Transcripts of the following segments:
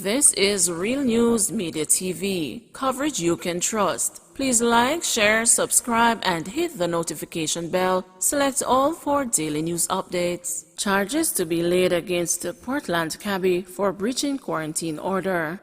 This is Real News Media TV, coverage you can trust. Please like, share, subscribe, and hit the notification bell. Select all for daily news updates. Charges to be laid against the Portland cabbie for breaching quarantine order.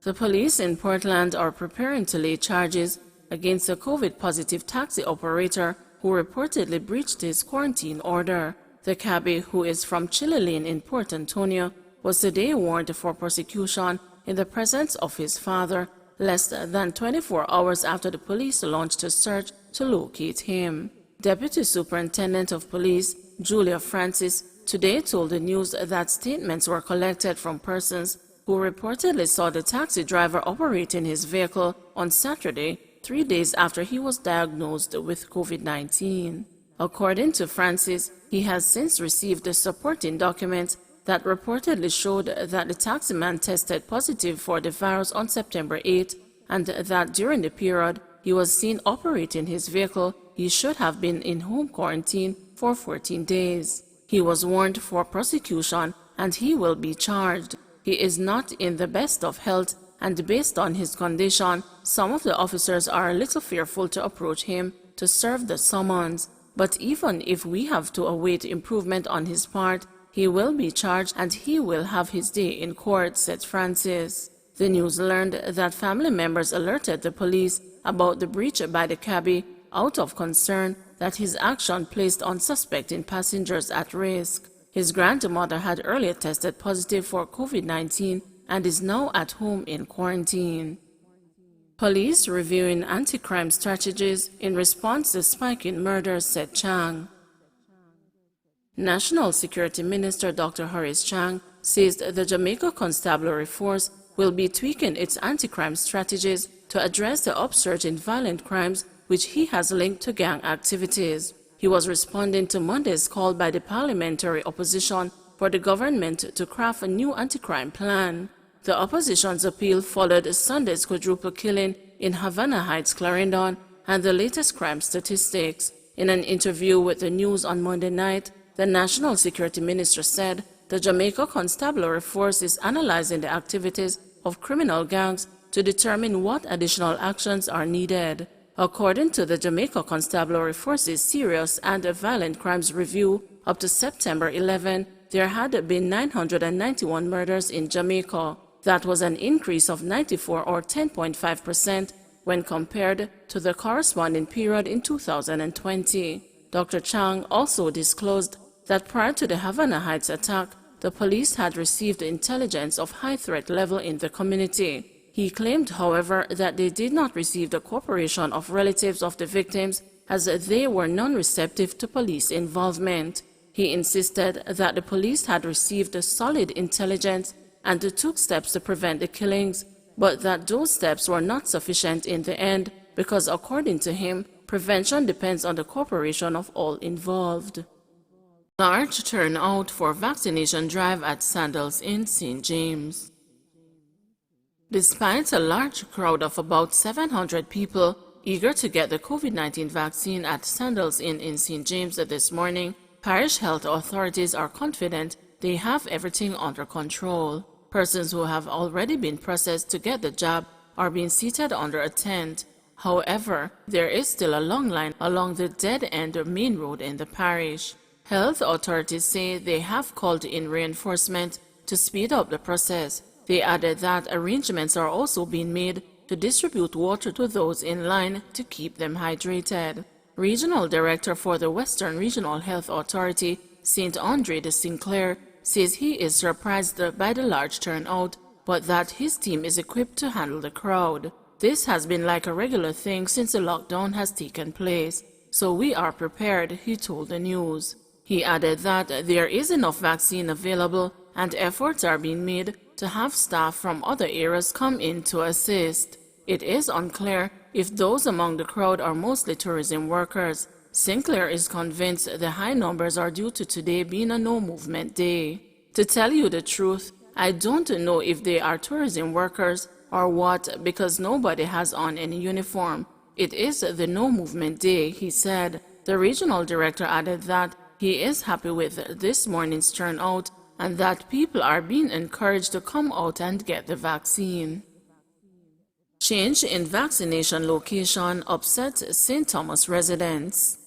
The police in Portland are preparing to lay charges against a COVID-positive taxi operator who reportedly breached his quarantine order. The cabbie, who is from Chili Lane in Port Antonio, was today warned for prosecution in the presence of his father, less than 24 hours after the police launched a search to locate him. Deputy Superintendent of Police Julia Francis today told the news that statements were collected from persons who reportedly saw the taxi driver operating his vehicle on Saturday, 3 days after he was diagnosed with COVID-19. According to Francis, he has since received the supporting documents that reportedly showed that the taximan tested positive for the virus on September 8 and that during the period he was seen operating his vehicle, he should have been in home quarantine for 14 days. He was warned for prosecution and he will be charged. He is not in the best of health, and based on his condition, some of the officers are a little fearful to approach him to serve the summons. But even if we have to await improvement on his part, he will be charged and he will have his day in court, said Francis. The news learned that family members alerted the police about the breach by the cabbie out of concern that his action placed unsuspecting passengers at risk. His grandmother had earlier tested positive for COVID-19 and is now at home in quarantine. Police reviewing anti-crime strategies in response to spike in murders, said Chang. National Security Minister Dr. Horace Chang says the Jamaica Constabulary Force will be tweaking its anti-crime strategies to address the upsurge in violent crimes which he has linked to gang activities. He was responding to Monday's call by the parliamentary opposition for the government to craft a new anti-crime plan. The opposition's appeal followed Sunday's quadruple killing in Havana Heights, Clarendon, and the latest crime statistics. In an interview with the news on Monday night, the National Security Minister said the Jamaica Constabulary Force is analyzing the activities of criminal gangs to determine what additional actions are needed. According to the Jamaica Constabulary Force's Serious and Violent Crimes Review, up to September 11, there had been 991 murders in Jamaica. That was an increase of 94 or 10.5% when compared to the corresponding period in 2020. Dr. Chang also disclosed that prior to the Havana Heights attack, the police had received intelligence of high threat level in the community. He claimed, however, that they did not receive the cooperation of relatives of the victims as they were non-receptive to police involvement. He insisted that the police had received solid intelligence and took steps to prevent the killings, but that those steps were not sufficient in the end because, according to him, prevention depends on the cooperation of all involved. Large turnout for vaccination drive at Sandals in St. James. Despite a large crowd of about 700 people eager to get the COVID-19 vaccine at Sandals Inn in St. James this morning, parish health authorities are confident they have everything under control. Persons who have already been processed to get the jab are being seated under a tent. However, there is still a long line along the dead-end main road in the parish. Health authorities say they have called in reinforcement to speed up the process. They added that arrangements are also being made to distribute water to those in line to keep them hydrated. Regional Director for the Western Regional Health Authority, St. Andre de Sinclair, says he is surprised by the large turnout, but that his team is equipped to handle the crowd. This has been like a regular thing since the lockdown has taken place, so we are prepared, he told the news. He added that there is enough vaccine available and efforts are being made to have staff from other areas come in to assist. It is unclear if those among the crowd are mostly tourism workers. Sinclair is convinced the high numbers are due to today being a no-movement day. To tell you the truth, I don't know if they are tourism workers or what because nobody has on any uniform. It is the no-movement day, he said. The regional director added that he is happy with this morning's turnout and that people are being encouraged to come out and get the vaccine. Change in vaccination location upsets St. Thomas residents.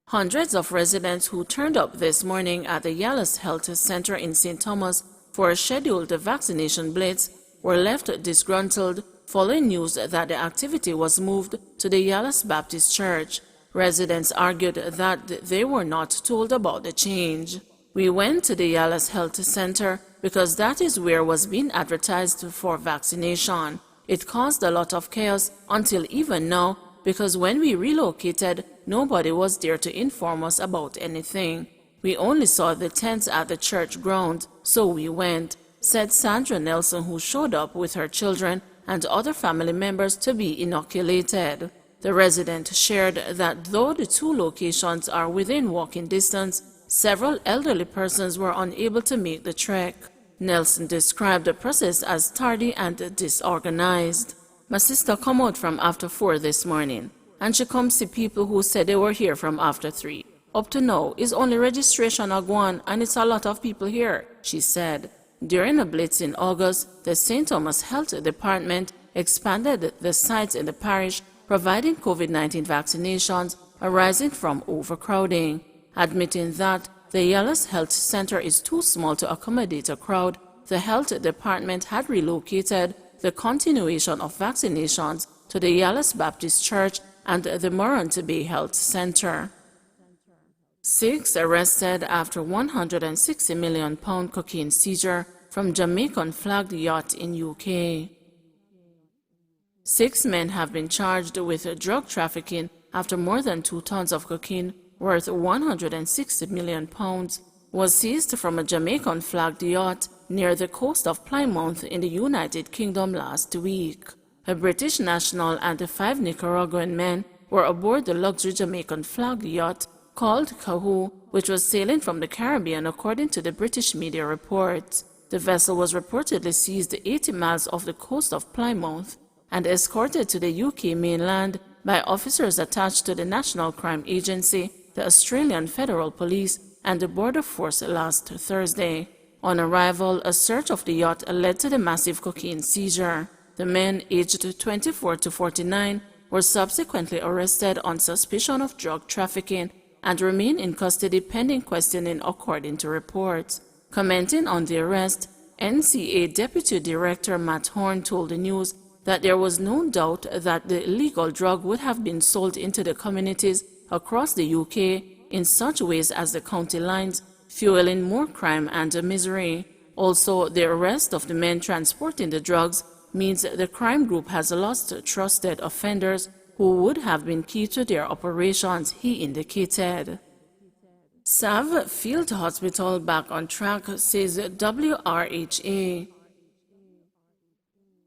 Hundreds of residents who turned up this morning at the Yallahs Health Center in St. Thomas for a scheduled vaccination blitz were left disgruntled following news that the activity was moved to the Yallahs Baptist Church. Residents argued that they were not told about the change. "We went to the Yallahs Health Center because that is where was being advertised for vaccination. It caused a lot of chaos until even now because when we relocated, nobody was there to inform us about anything. We only saw the tents at the church ground, so we went," said Sandra Nelson, who showed up with her children and other family members to be inoculated. The resident shared that though the two locations are within walking distance, several elderly persons were unable to make the trek. Nelson described the process as tardy and disorganized. "My sister come out from after 4 this morning, and she come see people who said they were here from after 3. Up to now, is only registration a gone, and it's a lot of people here," she said. During a blitz in August, the St. Thomas Health Department expanded the sites in the parish, providing COVID-19 vaccinations arising from overcrowding. Admitting that the Yallahs Health Center is too small to accommodate a crowd, the health department had relocated the continuation of vaccinations to the Yallahs Baptist Church and the Morant Bay Health Center. 6 arrested after £160 million cocaine seizure from Jamaican flagged yacht in UK. 6 men have been charged with drug trafficking after more than 2 tons of cocaine worth £160 million was seized from a Jamaican flagged yacht near the coast of Plymouth in the United Kingdom last week. A British national and 5 Nicaraguan men were aboard the luxury Jamaican flagged yacht called Kahoo, which was sailing from the Caribbean according to the British media reports. The vessel was reportedly seized 80 miles off the coast of Plymouth and escorted to the UK mainland by officers attached to the National Crime Agency, the Australian Federal Police, and the Border Force last Thursday. On arrival, a search of the yacht led to the massive cocaine seizure. The men, aged 24 to 49, were subsequently arrested on suspicion of drug trafficking and remain in custody pending questioning, according to reports. Commenting on the arrest, NCA Deputy Director Matt Horn told the news that there was no doubt that the illegal drug would have been sold into the communities across the UK in such ways as the county lines, fueling more crime and misery. Also, the arrest of the men transporting the drugs means the crime group has lost trusted offenders who would have been key to their operations, he indicated. SAV Field Hospital back on track, says WRHA.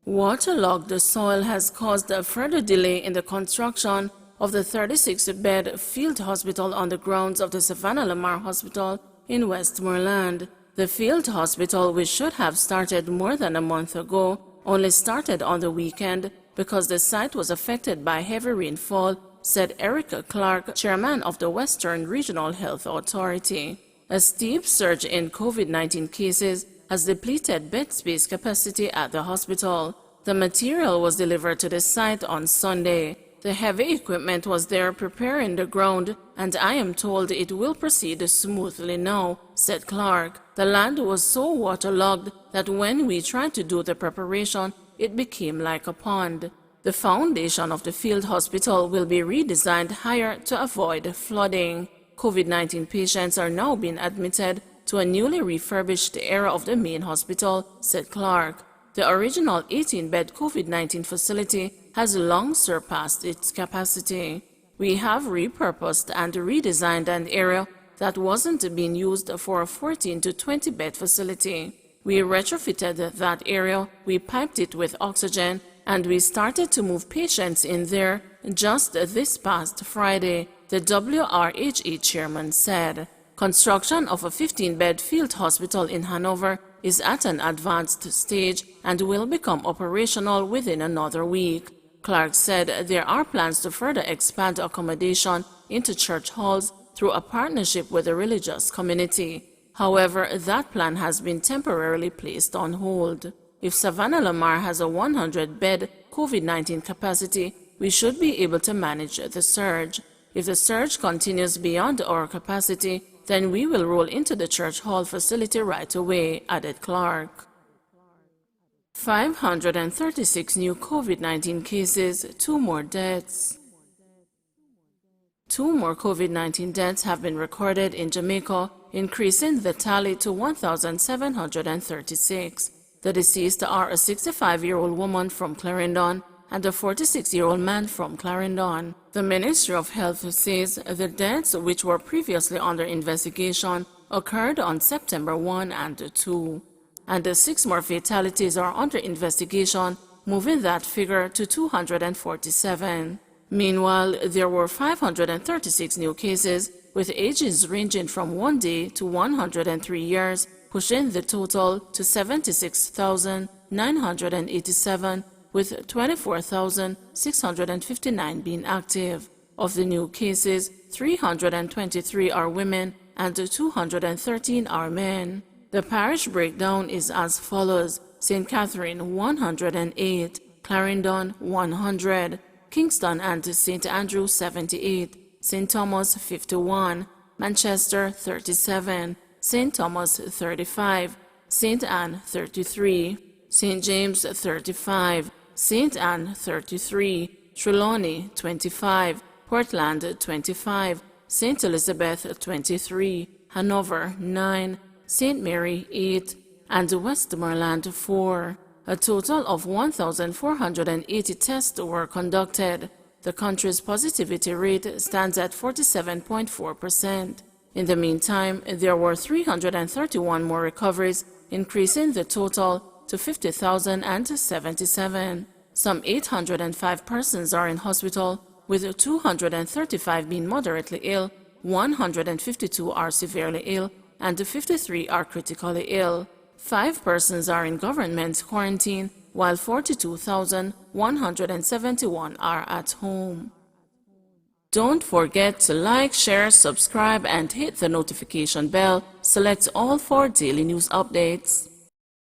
Waterlogged soil has caused a further delay in the construction of the 36-bed field hospital on the grounds of the Savannah Lamar Hospital in Westmoreland. The field hospital, which should have started more than a month ago, only started on the weekend because the site was affected by heavy rainfall, said Eric Clark, chairman of the Western Regional Health Authority. A steep surge in COVID-19 cases has depleted bed space capacity at the hospital. The material was delivered to the site on Sunday. The heavy equipment was there preparing the ground, and I am told it will proceed smoothly now, said Clark. The land was so waterlogged that when we tried to do the preparation, it became like a pond. The foundation of the field hospital will be redesigned higher to avoid flooding. COVID-19 patients are now being admitted to a newly refurbished area of the main hospital, said Clark. The original 18-bed COVID-19 facility has long surpassed its capacity. We have repurposed and redesigned an area that wasn't being used for a 14 to 20-bed facility. We retrofitted that area, we piped it with oxygen, and we started to move patients in there just this past Friday, the WRHA chairman said. Construction of a 15-bed field hospital in Hanover is at an advanced stage and will become operational within another week. Clark said there are plans to further expand accommodation into church halls through a partnership with the religious community. However, that plan has been temporarily placed on hold. If Savannah Lamar has a 100-bed COVID-19 capacity, we should be able to manage the surge. If the surge continues beyond our capacity, then we will roll into the Church Hall facility right away, added Clark. 536 new COVID-19 cases, 2 more deaths. 2 more COVID-19 deaths have been recorded in Jamaica, increasing the tally to 1,736. The deceased are a 65-year-old woman from Clarendon and a 46-year-old man from Clarendon. The Ministry of Health says the deaths, which were previously under investigation, occurred on September 1 and 2. And 6 more fatalities are under investigation, moving that figure to 247. Meanwhile, there were 536 new cases, with ages ranging from 1 day to 103 years, pushing the total to 76,987, with 24,659 being active. Of the new cases, 323 are women and 213 are men. The parish breakdown is as follows: St. Catherine 108, Clarendon 100, Kingston and St. Andrew 78, St. Thomas 51, Manchester 37, St. Thomas 35, St. Anne 33, St. James 35, St. Anne 33, Trelawney 25, Portland 25, St. Elizabeth 23, Hanover 9, St. Mary 8, and Westmoreland 4. A total of 1,480 tests were conducted. The country's positivity rate stands at 47.4%. In the meantime, there were 331 more recoveries, increasing the total to 50,077. Some 805 persons are in hospital, with 235 being moderately ill, 152 are severely ill, and 53 are critically ill. 5 persons are in government quarantine, while 42,171 are at home. Don't forget to like, share, subscribe, and hit the notification bell. Select all for daily news updates.